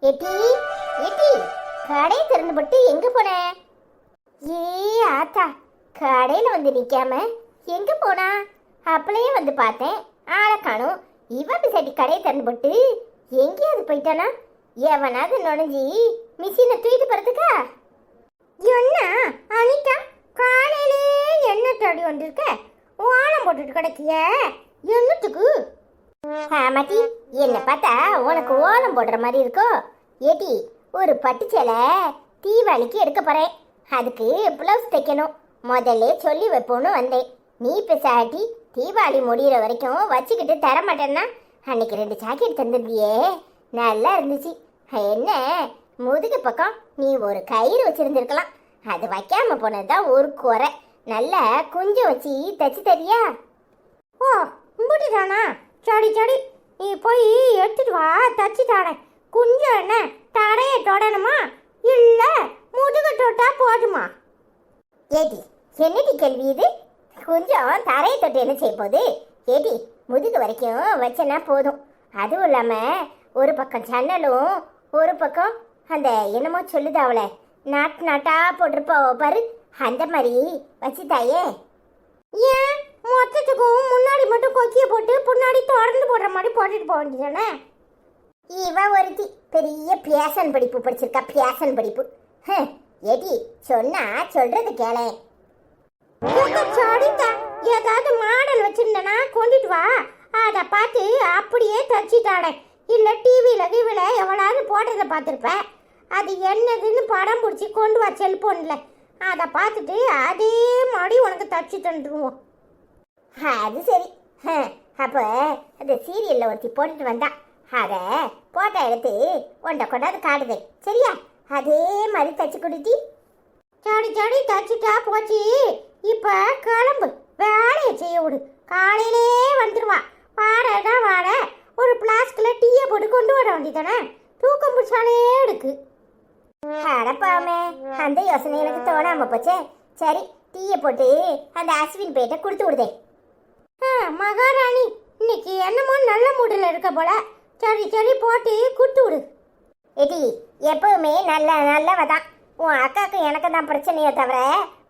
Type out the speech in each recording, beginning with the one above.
எட்டி எட்டி, கடை திறந்து போட்டு எங்க போன? ஏ ஆத்தா, கடையில வந்து நிக்காம எங்க போனா? அப்பளையே வந்து பார்த்தேன், ஆளை காணும். இவன் பிசாட்டி கடையை திறந்து போட்டு எங்கேயாவது போயிட்டானா? எவனாவது நுழைஞ்சி மிஷினை தூக்கிட்டு போறதுக்கா? என்ன அனிதா, காலையிலே என்ன தடி வந்திருக்க? ஓலம் போட்டுட்டு கிடக்கிய என்னத்துக்கு? ஆமாட்டி, என்ன பார்த்தா உனக்கு ஓலம் போடுற மாதிரி இருக்கோ? ஏட்டி, ஒரு பட்டு சேலை தீபாவளிக்கு எடுக்க போறேன். அதுக்கு பிளவுஸ் தைக்கணும். முதல்ல சொல்லி வைப்போன்னு வந்தேன். நீ பெசாட்டி தீபாவளி முடிகிற வரைக்கும் வச்சுக்கிட்டு தர மாட்டேன்னா அன்னைக்கு 2 ஜாக்கெட் தந்திருந்தியே, நல்லா இருந்துச்சு. என்ன முதுகு பக்கம் நீ ஒரு கயிறு வச்சிருந்துருக்கலாம். அது வைக்காம போனதுதான் ஒரு குறை. நல்லா குஞ்சம் வச்சு தச்சு தரியா? ஓ, முடிதானா? சடி சடி, நீ போய் எடுத்துட்டு வா, தச்சு தாடேன். குஞ்சம் என்ன தடைய தொடணுமா இல்ல முதுகு தொட்டா போதுமா? ஏடி, என்னடி கேள்வி இது? கொஞ்சம் தரையை தொட்டு என்ன செய்ய போகுது? ஏடி, முதுகு வரைக்கும் வச்சனா போதும். அதுவும் இல்லாம ஒரு பக்கம் ஜன்னலும் ஒரு பக்கம் அந்த என்னமோ சொல்லுது அவளை, நாட்டா போட்டிருப்பா பாரு, அந்த மாதிரி வச்சு தாயே. ஏன் மொத்தத்துக்கும் முன்னாடி மட்டும் கொக்கிய போட்டு பின்னாடி தொடர்ந்து போடுற மாதிரி போட்டுட்டு போக வேண்டியதானே? இவ ஒருத்தி பெரிய பேஷன் படிப்பு படிச்சிருக்கா, பேஷன் படிப்பு. ஏடி, சொன்னா சொல்றது கேளே. ஏதாவது மாடல் வச்சிருந்தனா கொண்டுட்டு வா, அதை பார்த்து அப்படியே தச்சுட்டாடே. இல்லை டிவியில் எவ்வளவு போடுறத பார்த்துருப்ப, அது என்னதுன்னு படம் பிடிச்சி கொண்டு வா செல்போனில். அதை பார்த்துட்டு அதே மாதிரி உனக்கு தச்சு தந்துடுவோம். அது சரி. அப்போ அந்த சீரியலில் ஒருத்தி போட்டுட்டு வந்தா, அதை போட்டோ எடுத்து உன்ட கொண்டாந்து காடுதே, சரியா? அதே மாதிரி தச்சு கொடுத்தி. சடி சடி தச்சுட்டா போச்சு. இப்போ கிளம்பு, வேலையை செய்ய விடு. காலையிலே வந்துடுவா. வாடா வாட, ஒரு பிளாஸ்கில் டீயை போட்டு கொண்டு வர வேண்டியதானே? தூக்கம் பிடிச்சாலே எடுக்கு. அடப்பாமே, அந்த யோசனை எனக்கு தோணாம போச்சே. சரி, டீயை போட்டு அந்த அஸ்வின் பேட்டை கொடுத்து விடுதே. மகாராணி இன்னைக்கு என்னமோ நல்ல மூடில் இருக்க போல. சரி சரி, போட்டு கொடுத்து விடு. எடி, எப்பவுமே நல்லவதான். உன் அக்காவுக்கு எனக்கு தான் பிரச்சனையே தவிர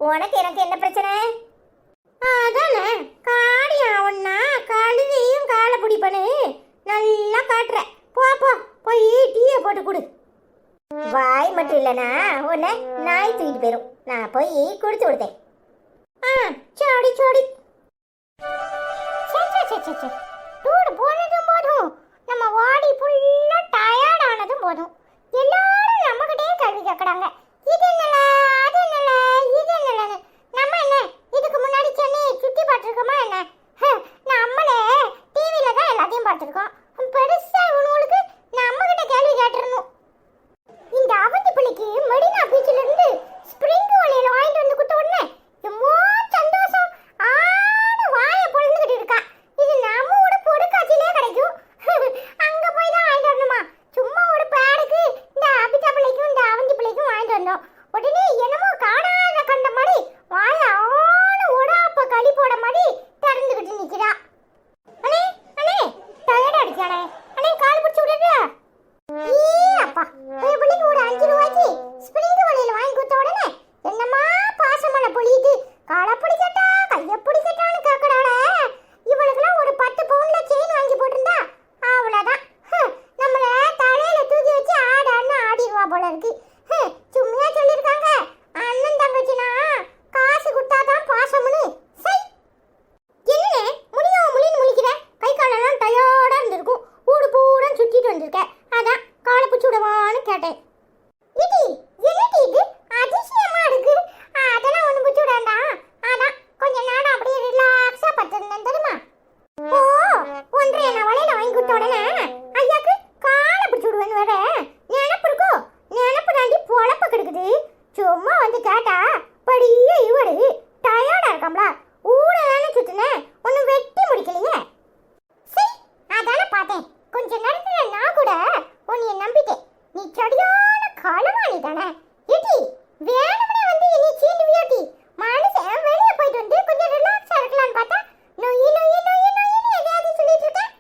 உனக்கு எனக்கு என்ன பிரச்சனை? அதானே, காடியா ஒன்னா கழுதையும் காலை பிடிப்பனு நல்லா காட்டுற. போ போய் டீயை போட்டு கொடு. வாய் மட்டும் இல்லைனா உன்னை நாய் தூக்கிட்டு போயிடும். நான் போய் கொடுத்து விடுதேன். சடி சடி. டூர் போனதும் போதும், நம்ம வாடி ஃபுல்லா டயர்ட் ஆனதும் போதும், எல்லாரும் நம்மகிட்டே கேள்வி கேட்கறாங்க. இது என்னல, அது என்னல, இது என்னலன்னு. நம்ம என்ன இதுக்கு முன்னாடி சென்னையை சுத்தி பார்த்துருக்கோமா என்ன? நம்மளே டிவியில தான் எல்லாத்தையும் பார்த்துருக்கோம். பெருசா இவனுக்கு நம்ம கிட்ட கேள்வி கேட்டுறணும். இந்த அவதி பிள்ளைக்கு மெரினா பீச்சில் இருந்து ஸ்ப்ரிங் வலையில வாங்கிட்டு வந்து கொடுத்த உடனே எம்மோ சந்தோஷம். வாயை பொழுந்துகிட்டு இருக்கா. இது நம்ம ஒரு பொருட்காட்சியிலே கிடைக்கும். அங்க போய் தான் வாங்கிட்டு வரணுமா? சும்மா ஒரு பேடுக்கு இந்த அபிதா பிள்ளைக்கும் இந்த அவந்தி பிள்ளைக்கும் வாங்கிட்டு வந்தோம். உடனே என்னமோ காணாத கண்ட மாதிரி வாய ஓடாப்ப களி போட மாதிரி திறந்துகிட்டு நிக்கிறா. அண்ணே அண்ணே, டயர்ட் அடிச்சானே. அண்ணே, கால் பிடிச்சி விடுறியா? அப்பா, பிள்ளைக்கு ஒரு 5 ரூபாய்க்கு ஸ்ப்ரிங் வலையில வாங்கி கொடுத்த உடனே என்னமா பாசமலை பொழியுது. காலை பிடிக்கட்டா கையை பிடிக்கட்டான்னு கேட்கறாளே. இவளுக்குலாம் ஒரு 10 பவுன்ல செயின் வாங்கி போட்டிருந்தா அவ்வளோதான். நம்மள தலையில தூக்கி வச்சு ஆடான்னு ஆடிடுவா போல இருக்கு. சும்மையா சொல்லியிருக்காங்க, அண்ணன் தங்கச்சினா காசு கொடுத்தாதான் பாசம்னு. சை, என்ன முழின்னு முழிக்கிற? கை காலெல்லாம் டயர்டா இருந்திருக்கும். ஊடு பூரா சுத்திட்டு வந்திருக்க, அதான் காலை பிடிச்சி விடவான்னு கேட்டேன். இது என்னடி இது அதிசயமா இருக்கு? அதெல்லாம் ஒண்ணு பிடிச்சி விடாண்டா. அதான் கொஞ்ச நேரம் அப்படியே ரிலாக்ஸா படுத்திருந்தேன் தெரியுமா? ஓ, ஒன்றைய நான் வலையில வாங்கி கொடுத்த உடனே ஐயாக்கு காலை பிடிச்சி விடுவேன்னு வேற நினப்பு இருக்கோ? நினப்பு தாண்டி பொழப்ப கிடக்குது. சும்மா வந்து கேட்டா படியே இவரு டயர்டா இருக்காம்ல, ஊடலான்னு சுத்தினேன், ஒன்னும் வெட்டி முடிக்கலையே. சரி, அதான பார்த்தேன். கொஞ்ச நேரத்துல நான் கூட உன்னைய நம்பிட்டேன். நீ சரியான களவாணி தானே. ஏடி, வேணும்னே வந்து நீ சீண்டு வியாட்டி. மனுஷன் வெளியே போயிட்டு வந்து கொஞ்சம் ரிலாக்ஸா இருக்கலாம்னு பார்த்தா நொய்னு எதையாவது சொல்லிட்டு இருக்கேன்.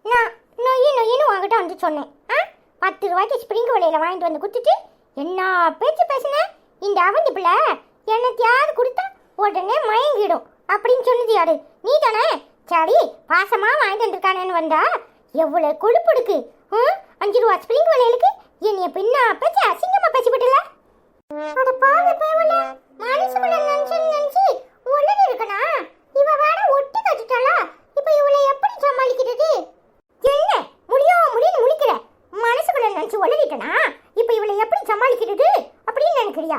நான் நொய்னு உங்ககிட்ட வந்து சொன்னேன். 10 ரூபாய்க்கு ஸ்ப்ரிங் வலையில வாங்கிட்டு வந்து குடுத்துட்டு என்ன பேச்சு பேசுன இந்த அவந்தி பிள்ளை என்னத்தையாவது கொடுத்தா உடனே மயங்கிடும் அப்படின்னு சொன்னது யாரு? நீ தானே? சரி பாசமா வாங்கிட்டு வந்திருக்கானேன்னு வந்தா எவ்வளவு கொழுப்பு இருக்கு. 5 ரூபா ஸ்ப்ரிங் வலையிலுக்கு என்னைய பின்னா பேச்சு அசிங்கமா பேசி விட்டல. அட பாவி பேவல மனசுக்குள்ள நினைச்சு உடனே இருக்கனா இவ வேற ஒட்டி கட்டிட்டாளா? இப்போ இவளை எப்படி சமாளிக்கிறது? என்ன முடியும் முடிக்கிற மனசுக்குள்ள நினைச்சு உளறிட்டனா இப்போ இவளை எப்படி சமாளிக்கிறது அப்படின்னு நினைக்கிறியா?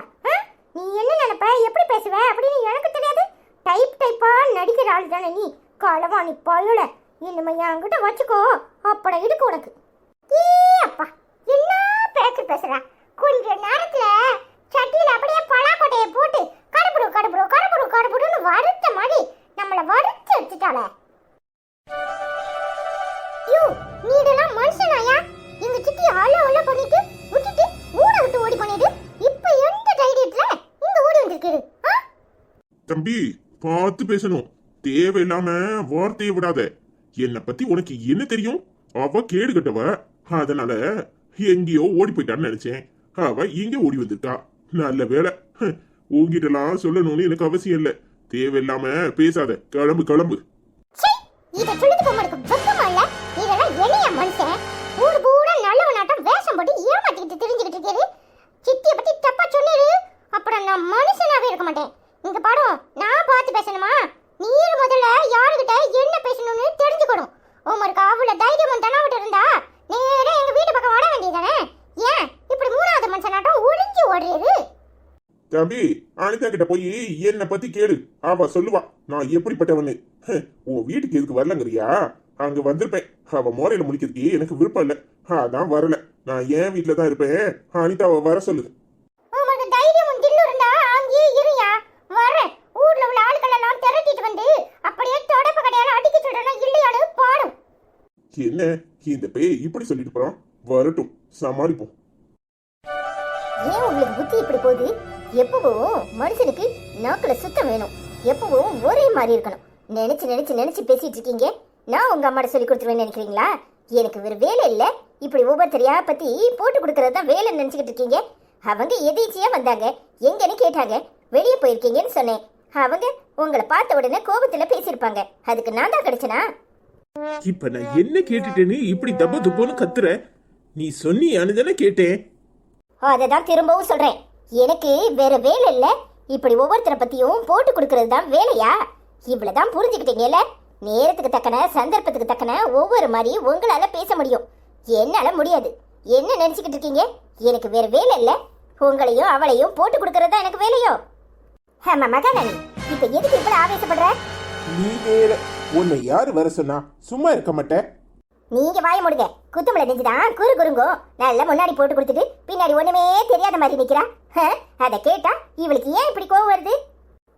நீ என்ன நினைப்ப, எப்படி பேசுவ அப்படின்னு எனக்கு தெரியாது. டைப்பா நடிக்கிற ஆள் தானே நீ. களவாணி பாயோல இனிமே என்கிட்ட வச்சுக்கோ, அப்பட இருக்கு உனக்கு. அப்பா என்ன பேச்சு பேசுற? கொஞ்ச நேரத்துல சட்டியில அப்படியே பலாக்கொட்டையை போட்டு கடப்புடுன்னு வறுத்த மாதிரி நம்மள வறுத்து வச்சுட்டாள. நீ இதெல்லாம் மனுஷனாயா? எங்க சித்தி அள்ள பண்ணிட்டு விட்டுட்டு ஊரை விட்டு ஓடி பண்ணிட்டு இப்ப எந்த தைரியத்துல இங்க ஓடி வந்திருக்கீரு? தம்பி பார்த்து பேசணும், தேவையில்லாம வார்த்தையை விடாத. என்னை பத்தி உனக்கு என்ன தெரியும்? அவ கேடு கட்டவ, அதனால எங்கேயோ ஓடி போயிட்டான்னு நினைச்சேன். அவ இங்க ஓடி வந்துட்டா. நல்ல வேலை. உங்ககிட்டலாம் சொல்லணும்னு எனக்கு அவசியம் இல்ல. தேவையில்லாம பேசாத. கிளம்பு. இத சொல்லிட்டு போறதுக்கு வெக்கமா இல்ல? இதெல்லாம் என்னைய மனுஷன் ஊர் பூரா நல்லவனாட்டம் வேஷம் போட்டு ஏமாத்திட்டு தெரிஞ்சுக்கிட்டு இருக்கீரு. சித்திய பத்தி தப்பா சொன்னீரு, அப்புறம் நான் மனுஷனாவே இருக்க மாட்டேன். இங்க பாடம் நான் பார்த்து பேசணுமா? நீர் முதல்ல யாருகிட்ட என்ன பேசணும்னு தெரிஞ்சுக்கணும். உமருக்கு அவ்வளவு தைரியம் தனாவிட்டு இருந்தா நேரா எங்க வீட்டு பக்கம் வர வேண்டியதானே? ஏன் இப்படி மூணாவது மனுஷனாட்டம் ஒளிஞ்சு ஓடுறீரு? தம்பி அனிதா கிட்ட போய் என்னை பத்தி கேளு, அவ சொல்லுவா நான் எப்படிப்பட்டவன்னு. உன் வீட்டுக்கு எதுக்கு வரலங்கிறியா? அங்க வந்திருப்பேன். அவ மோரையில முடிக்கிறதுக்கு எனக்கு விருப்பம் இல்ல, அதான் வரல. நான் என் வீட்டுல தான் இருப்பேன். அனிதாவை வர சொல்லு. உமக்கு தைரியம் தில்லு இருந்தா அங்கேயே இருயா. வரேன். ஊர்ல உள்ள ஆட்கள் எல்லாம் திரட்டிட்டு வந்து அப்படியே தொடப்ப கடையால அடிக்க சொல்றேன்னா இல்லையானு பாடும். என்ன இந்த பேய் இப்படி சொல்லிட்டு போறான்? வரட்டும், சமாளிப்போம். ஏன் உங்களுக்கு புத்தி இப்படி போகுது? எப்பவும் மனுஷனுக்கு நாக்குல சுத்தம் வேணும். எப்பவும் ஒரே மாதிரி இருக்கணும். நினைச்சு பேசிட்டு இருக்கீங்க. நான் உங்க அம்மாட்ட சொல்லி கொடுத்துருவேன்னு நினைக்கிறீங்களா? எனக்கு வேற வேலை இல்ல. இப்படி ஒவ்வொருத்தரையா பத்தி போட்டு கொடுக்கறது தான் வேலைன்னு நினைச்சுக்கிட்டு இருக்கீங்க. அவங்க எதேச்சியா வந்தாங்க, எங்கன்னு கேட்டாங்க, வெளியே போயிருக்கீங்கன்னு சொன்னேன். அவங்க உங்களை பார்த்த உடனே கோபத்துல பேசியிருப்பாங்க. அதுக்கு நான் தான் கிடைச்சனா? இப்ப நான் என்ன கேட்டுட்டேன்னு இப்படி தப்ப துப்போன்னு கத்துற? நீ சொன்னியான்னு தானே கேட்டேன். அததான் திரும்பவும் சொல்றேன். எனக்கு வேற வேலை இல்ல. இப்படி ஒவ்வொருத்தரை பத்தியும் போட்டு கொடுக்கறது தான் வேலையா? இவ்வளவுதான் புரிஞ்சுக்கிட்டீங்கல்ல? நேரத்துக்கு தக்கன சந்தர்ப்பத்துக்கு தக்கன ஒவ்வொரு மாதிரி உங்களால பேச முடியும், என்னால முடியாது. என்ன நினைச்சுக்கிட்டு இருக்கீங்க? எனக்கு வேற வேலை இல்ல. உங்களையும் அவளையும் போட்டு கொடுக்கறது எனக்கு வேலையோ? மகனே, இப்ப எதுக்கு இப்படி ஆவேசப்படுற? நீ வேற, உன்னை யாரு வர சொன்னா? சும்மா இருக்க மாட்டேன். நீங்க வாய முடுங்க. குத்துமலை நெஞ்சுதான் குறுங்கோ நல்லா முன்னாடி போட்டு கொடுத்துட்டு பின்னாடி ஒண்ணுமே தெரியாத மாதிரி நிக்கிறா. அதை கேட்டா இவளுக்கு ஏன் இப்படி கோவம் வருது?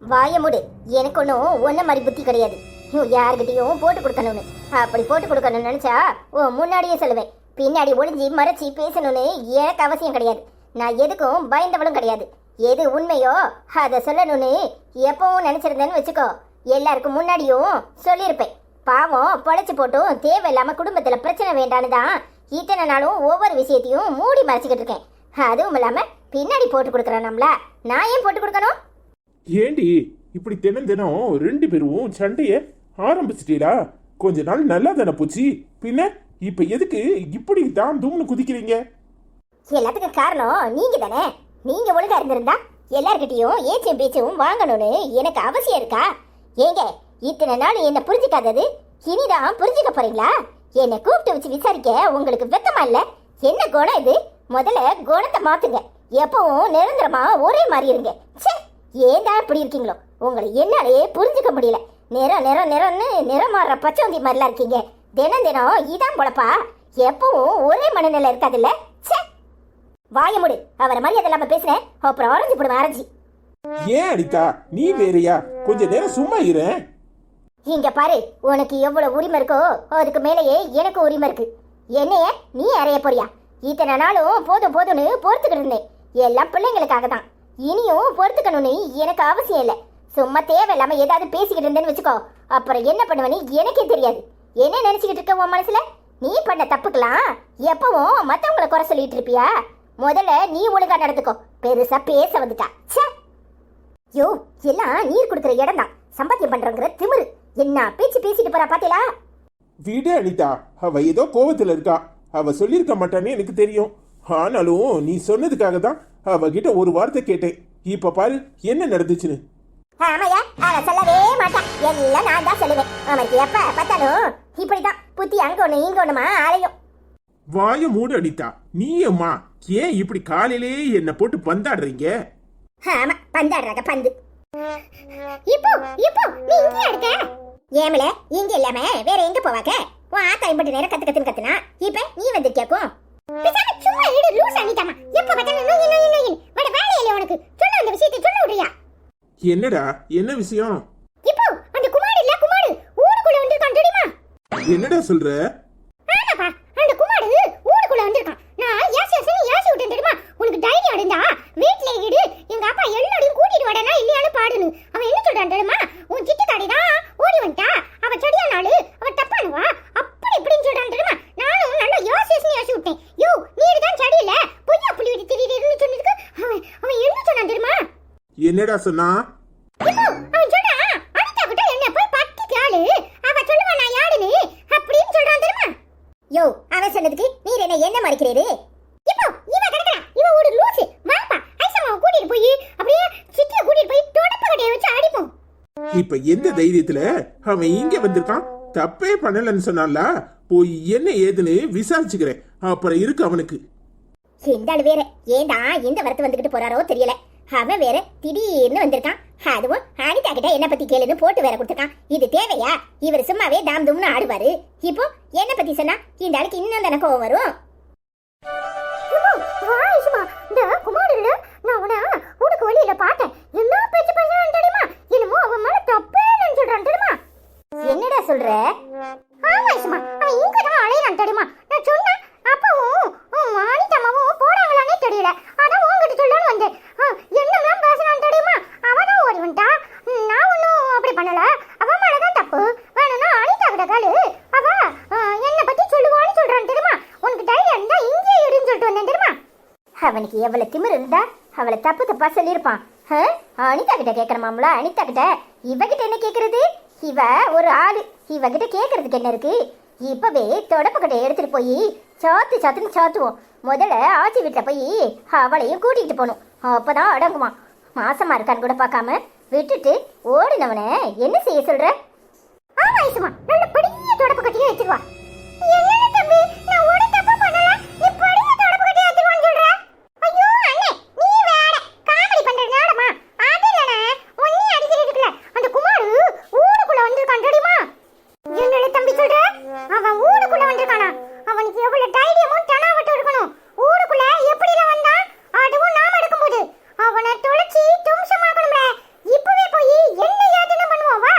வாய முடு. எனக்கு ஒன்றும் ஒன்ன மாதிரி புத்தி கிடையாது. யாருக்கிட்டையும் போட்டு கொடுக்கணும்னு. அப்படி போட்டு கொடுக்கணும்னு நினைச்சா முன்னாடியே சொல்லுவேன். பின்னாடி ஒளிஞ்சி மறைச்சி பேசணும்னு எனக்கு அவசியம் கிடையாது. நான் எதுக்கும் பயந்தவளும் கிடையாது. எது உண்மையோ அதை சொல்லணும்னு எப்பவும் நினைச்சிருந்தேன்னு வச்சுக்கோ, எல்லாருக்கும் முன்னாடியும் சொல்லியிருப்பேன். பாவம் பொழைச்சு போட்டும் தேவையில்லாம குடும்பத்துல பிரச்சனை வேண்டான்னு தான் இத்தனை நாளும் ஒவ்வொரு விஷயத்தையும் மூடி மறைச்சிக்கிட்டு இருக்கேன். அதுவும் இல்லாம பின்னாடி போட்டு கொடுக்குறேன் நம்மள. நான் ஏன் போட்டு கொடுக்கணும்? ஏண்டி இப்படி தினம் 2 பேரும் சண்டைய ஆரம்பிச்சிட்டீங்களா? கொஞ்ச நாள் நல்லா தானே போச்சு. பின்ன இப்ப எதுக்கு இப்படி தான் தூம்னு குதிக்கிறீங்க? எல்லாத்துக்கும் காரணம் நீங்க தானே. நீங்க ஒழுங்கா இருந்திருந்தா எல்லார்கிட்டையும் ஏச்சும் பேச்சும் வாங்கணும்னு எனக்கு அவசியம் இருக்கா? ஏங்க இத்தனை நாள் என்ன புரிஞ்சுக்காதது இனிதான் புரிஞ்சுக்க போறீங்களா? என்னை கூப்பிட்டு வச்சு விசாரிக்க உங்களுக்கு வெக்கமா இல்ல? என்ன குணம் இது? முதல்ல குணத்தை மாத்துங்க. எப்பவும் நிரந்தரமா ஒரே மாதிரி இருங்க. ஏன் தான் இப்படி இருக்கீங்களோ? உங்களை என்னாலே புரிஞ்சுக்க முடியல. நிறம்னு நிறம் மாறுற பச்சவந்தி மாதிரிலாம் இருக்கீங்க. தினம் இதான் பொழப்பா? எப்பவும் ஒரே மனநிலை இருக்காதுல்ல? வாய முடு. அவரை மாதிரி அதெல்லாம் பேசுறேன், அப்புறம் ஆரஞ்சு போடுவேன். ஆரஞ்சு ஏன் அனிதா நீ வேறையா? கொஞ்ச நேரம் சும்மா இரு. இங்க பாரு, உனக்கு எவ்வளவு உரிமை இருக்கோ அதுக்கு மேலேயே எனக்கு உரிமை இருக்கு. என்னைய நீ அறைய போறியா? இத்தனை நாளும் போதும்னு பொறுத்துக்கிட்டு இருந்தேன். எல்லாம் பிள்ளைங்களுக்காக தான். இனியும் பொறுத்துக்கணும்னு எனக்கு அவசியம் இல்லை. சும்மா தேவையில்லாம ஏதாவது பேசிக்கிட்டு இருந்தேன்னு வச்சுக்கோ, அப்புறம் என்ன பண்ணுவேன்னு எனக்கே தெரியாது. என்ன நினைச்சுக்கிட்டு இருக்க உன் மனசுல? நீ பண்ண தப்புக்கலாம் எப்பவும் மத்தவங்களை குறை சொல்லிட்டு இருப்பியா? முதல்ல நீ ஒழுங்கா நடந்துக்கோ. பெருசா பேச வந்துட்டா. ச்சே. யோ, எல்லாம் நீர் குடுக்குற இடம் தான். சம்பாத்தியம் பண்றங்கிற திமிரு. என்ன பேச்சு பேசிட்டு போறா பாத்தீங்களா? விடு அனிதா, அவ ஏதோ கோவத்துல இருக்கா. அவ சொல்லியிருக்க மாட்டான்னு எனக்கு தெரியும். ஆனாலும் நீ சொன்னதுக்காக தான் அவகிட்ட ஒரு வார்த்தை கேட்டேன். இப்ப பாரு என்ன நடந்துச்சுன்னு. ஆமாயா, அவ சொல்லவே மாட்டான். எல்லாம் நான் தான் சொல்லுவேன். அவனுக்கு எப்ப பார்த்தாலும் இப்படிதான் புத்தி அங்க ஒண்ணு இங்க ஒண்ணுமா அலையும். வாய மூடு அனிதா. நீ அம்மா ஏன் இப்படி காலையிலேயே என்ன போட்டு பந்தாடுறீங்க? ஆமா, பந்தாடுறாங்க பந்து. இப்போ இப்போ நீ இங்கே இருக்க. ஏமல இங்க இல்லாம வேற எங்க போவாக்க? உன் ஆத்தா இம்பட்டு நேரம் கத்துன்னு கத்துனா இப்ப நீ வந்திருக்கியாக்கும். பேசாம சும்மா இடு லூஸ் அனிதாமா. எப்ப பார்த்தாலும் நோய் நோய் நோய். வட வேலையில உனக்கு சொல்ல அந்த விஷயத்தை சொல்ல விடுறியா? என்னடா, என்ன விஷயம்? இப்போ அந்த குமார் இல்ல குமார் ஊருக்குள்ள வந்திருக்கான் தெரியுமா? என்னடா சொல்ற? ஆமாப்பா, அந்த குமார் ஊருக்குள்ள வந்திருக்கான். நான் ஏசி விட்டேன் தெரியுமா? உனக்கு தைரியம் இருந்தா வீட்ல இடு, எங்க அப்பா எல்லாரையும் கூட்டிட்டு வாடனா இல்லையானு பாடுன்னு. அவன் என்ன சொல்றான் தெரியுமா? உன் சித்தி தாடிதான் ஓடி வந்துட்டா, அவ சரியா நாளு, அவ தப்பானுவா, அப்படி இப்படின்னு சொல்றான் தெரியுமா? நானும் நல்லா ஏசி விட்டேன். யோ, நீர் தான் சரியில்ல, பொய்யா புள்ளி விட்டு திடீர்னு சொன்னதுக்கு அவன் என்ன சொன்னான் தெரியுமா? என்னடா சொன்னா? இப்போ அவன் சொன்னா அனிதா கிட்ட என்ன போய் பத்தி கேளு, அவ சொல்லுவா நான் யாருன்னு அப்படின்னு சொல்றான் தெரியுமா? யோ, அவன் சொன்னதுக்கு நீர் என்ன மறைக்கிறீரு? இப்போ இவ கிடக்குறா, இவ ஒரு லூசு. வாப்பா ஐசம்மாவை கூட்டிட்டு போய் அப்படியே சிட்டியை கூட்டிட்டு போய் தொடப்பு கட்டையை வச்சு அடிப்போம். இப்ப எந்த தைரியத்துல அவன் இங்க வந்திருக்கான்? தப்பே பண்ணலன்னு சொன்னால. போய் என்ன ஏதுன்னு விசாரிச்சுக்கிறேன், அப்புறம் இருக்கு அவனுக்கு. இந்த ஆளு வேற ஏண்டா இந்த வரத்து வந்துகிட்டு போறாரோ தெரியல. அவன் வேற திடீர்னு வந்திருக்கான். அதுவும் அனிதா கிட்ட என்ன பத்தி கேளுன்னு போட்டு வேற கொடுத்துருக்கான். இது தேவையா? இவர் சும்மாவே தாம் தும்னு ஆடுவாரு. இப்போ என்ன பத்தி சொன்னா இந்த ஆளுக்கு இன்னும் தானே கோவம் வரும். என்னடா சொல்ற? தெரியல, அதான் உங்ககிட்ட சொல்லணும்னு வந்தேன். என்னெல்லாம் பேசணும் தெரியுமா? அவதான் ஓடி வந்துட்டா. நான் ஒன்னும் அப்படி பண்ணல. அவ மேலதான் தப்பு. வேணும்னா அனிதா கிட்ட கேளு, அவ என்ன பத்தி சொல்லுவான்னு சொல்றான் தெரியுமா? உனக்கு தைரியம் இருந்தா இங்கே இருன்னு சொல்லிட்டு வந்தேன் தெரியுமா? அவனுக்கு எவ்வளவு திமிரு இருந்தா அவளை தப்பா சொல்லியிருப்பான். அனிதா கிட்ட கேட்கணுமாம்ல? அனிதா கிட்ட இவகிட்ட என்ன கேட்கறது? இவ ஒரு ஆளு, இவகிட்ட கேட்கறதுக்கு என்ன இருக்கு? இப்பவே தொடப்பு கட்டையை எடுத்துட்டு போய் சாத்துன்னு சாத்துவோம். முதல்ல ஆச்சி வீட்டுல போய் அவளையும் கூட்டிகிட்டு போகணும். அப்பதான் அடங்குமா. மாசமா இருக்கான்னு கூட பார்க்காம விட்டுட்டு ஓடினவன என்ன செய்ய சொல்ற? ஆமா ஐசுமா, நல்ல பெரிய தொடப்பு கட்டையை எடுத்துட்டு வா. என்ன தம்பி, நான் ஒரு தப்பு பண்ணல, நீ பெரிய தொடப்பு கட்டையை எடுத்துட்டு வான்னு சொல்ற? ஐயோ அண்ணே, நீ வேற காமெடி பண்றதுனாலமா? அது இல்லனே, ஒண்ணே அடிக்கிறதுக்குல அந்த குமார் ஊருக்குள்ள வந்திருக்கான் தெரியுமா? என்னல தம்பி சொல்ற? அவன் ஊருக்குள்ள வந்திருக்கானா? அவனுக்கு எவ்வளவு தைரியமும் தனாவட்டும் இருக்கணும். ஊருக்குள்ள எப்படிலாம் வந்தான்? அதுவும் நாம எடுக்கும்போது அவனை தொலைச்சி தும்சமாக்கணும்ல. இப்பவே போய் என்ன ஏதுன்னு பண்ணுவோம் வா.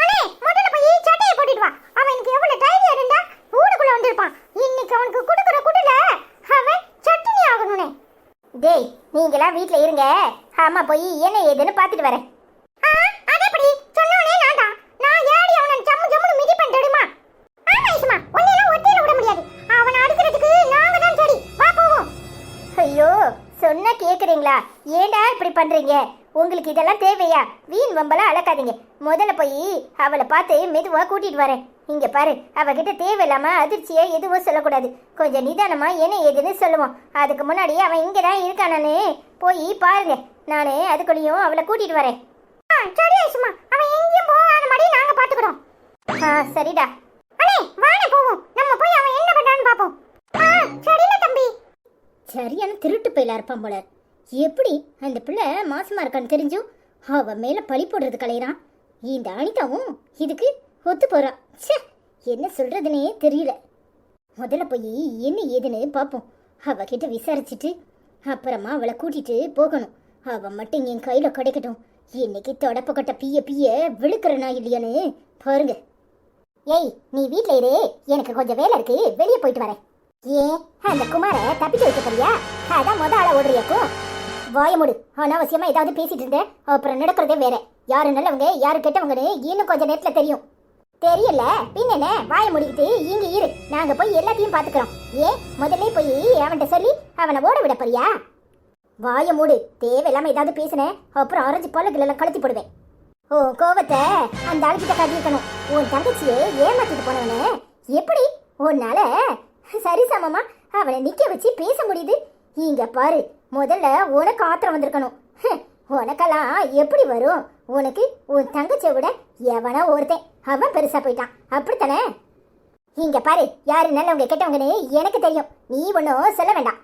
அண்ணே, முதல்ல போய் சட்டையை போட்டுட்டு வா. அவனுக்கு எவ்வளவு தைரியம் இருந்தா ஊருக்குள்ள வந்திருப்பான். இன்னைக்கு அவனுக்கு குடுக்குற குடுல அவன் சட்னி ஆகணும்னே. டேய், நீங்களாம் வீட்ல இருங்க, அம்மா போய் என்ன ஏதுன்னு பாத்துட்டு வரேன். அதே படி சொன்னோனே நான் ஏடி அவனை ஜம்முன்னு மிதிப்பேன் தெரியுமா? ஆமா ஐசுமா, ஒன்னேலாம் ஒத்தையில விட முடியாது. அவனை அடிக்கிறதுக்கு நாங்க தான் சரி, வா போவோம். ஐயோ, சொன்னா கேக்குறீங்களா? ஏண்டா இப்படி பண்றீங்க? உங்களுக்கு இதெல்லாம் தேவையா? வீண் வம்பெல்லாம் அளக்காதீங்க. முதல்ல போய் அவளை பார்த்து மெதுவா கூட்டிட்டு வரேன். இங்க பாரு, அவகிட்ட தேவையில்லாம அதிர்ச்சியா எதுவும் சொல்லக்கூடாது. கொஞ்சம் நிதானமா என்ன ஏதுன்னு சொல்லுவோம். அதுக்கு முன்னாடி அவன் இங்கதான் இருக்கானே, போய் பாருங்க. நானே அதுக்குள்ளேயும் அவளை கூட்டிட்டு வரேன். சரி ஐசுமா, அவன் எங்கேயும் போகாத மாதிரி நாங்க பாத்துக்கிறோம். சரிடா. அண்ணே, வாங்க போவோம். நம்ம போய் அவன் என்ன பண்றான்னு பாப்போம். சரில தம்பி. சரியான திருட்டு பையில இருப்பான் போல. எப்படி அந்த பிள்ளை மாசமா இருக்கான்னு தெரிஞ்சும் அவன் மேல பழி போடுறது கலையறான். இந்த அனிதாவும் இதுக்கு ஒத்து போறான். என்ன சொல்றதுன்னே தெரியல. முதல்ல போய் என்ன ஏதுன்னு பாப்போம். அவகிட்ட விசாரிச்சுட்டு அப்புறமா அவளை கூட்டிட்டு போகணும். அவ மட்டும் என் கையில கிடைக்கட்டும். இன்னைக்கு தொடப்ப கட்ட பிய விழுக்கிறனா இல்லையான்னு பாருங்க. ஏய், நீ வீட்ல இரு, எனக்கு கொஞ்சம் வேலை இருக்கு, வெளியே போயிட்டு வரேன். ஏன் அந்த குமார தப்பிச்சு வைக்க போறியா? அதான் முத ஆள ஓடுறியாக்கும். வாய மூடு. அனாவசியமா ஏதாவது பேசிட்டு இருந்தேன், அப்புறம் நடக்கிறதே வேற. யாரு நல்லவங்க யாரு கெட்டவங்கன்னு இன்னும் கொஞ்சம் நேரத்துல தெரியும். தெரியல பின்ன வாயை முடிக்கிட்டு இங்க இரு, நாங்க போய் எல்லாத்தையும் பாத்துக்கிறோம். ஏன் முதல்ல போய் அவன்கிட்ட சொல்லி அவனை ஓட விட போறியா? வாயை மூடு, தேவையில்லாம ஏதாவது பேசுன அப்புறம் ஆரஞ்சு பல்லுகளெல்லாம் கழுத்தி போடுவேன். ஓ கோவத்தை அந்த ஆளுகிட்ட காட்டியிருக்கணும். உன் தங்கச்சியை ஏமாத்திட்டு போனவனே எப்படி உன்னால சரிசமமா அவனை நிக்க வச்சு பேச முடியுது? இங்க பாரு, முதல்ல உனக்கு ஆத்திரம் வந்திருக்கணும். உனக்கெல்லாம் எப்படி வரும்? உனக்கு உன் தங்கச்சியை விட எவனா ஒருத்தன் அவன் பெருசா போயிட்டான், அப்படித்தானே? இங்க பாரு, யாரு நல்லவங்க கெட்டவங்கன்னு எனக்கு தெரியும், நீ ஒன்னும் சொல்ல வேண்டாம்.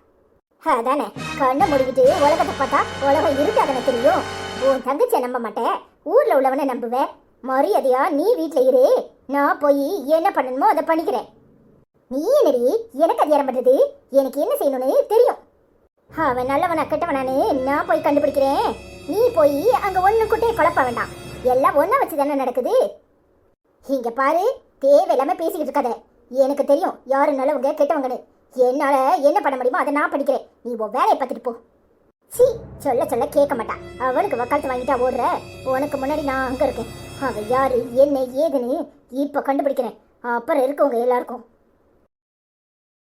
அதானே, கண்ணை முடிக்கிட்டு உலகத்தை பார்த்தா உலகம் இருக்காதானே தெரியும். உன் தங்கச்சியை நம்ப மாட்டேன், ஊர்ல உள்ளவனை நம்புவேன். மரியாதையா நீ வீட்டுல இரு, நான் போய் என்ன பண்ணணுமோ அதை பண்ணிக்கிறேன். நீ என்னடி எனக்கு அதிகாரம் பண்றது? எனக்கு என்ன செய்யணும்னு தெரியும். அவன் நல்லவனா கெட்டவனானு நான் போய் கண்டுபிடிக்கிறேன். நீ போய் அங்க ஒண்ணு குட்டையை குழப்ப வேண்டாம், எல்லாம் ஒன்ன வச்சு தானே நடக்குது. இங்க பாரு, தேவையில்லாம பேசிக்கிட்டு இருக்காத. எனக்கு தெரியும் யாரு நல்லவங்க கெட்டவங்கன்னு. என்னால என்ன பண்ண முடியுமோ அதை நான் படிக்கிறேன். நீ உன் வேலையை பார்த்துட்டு போ. சி, சொல்ல சொல்ல கேட்க மாட்டான். அவனுக்கு வக்காலத்து வாங்கிட்டா ஓடுற. உனக்கு முன்னாடி நான் அங்க இருக்கேன். அவன் யாரு என்ன ஏதுன்னு இப்ப கண்டுபிடிக்கிறேன். அப்புறம் இருக்கவங்க எல்லாருக்கும்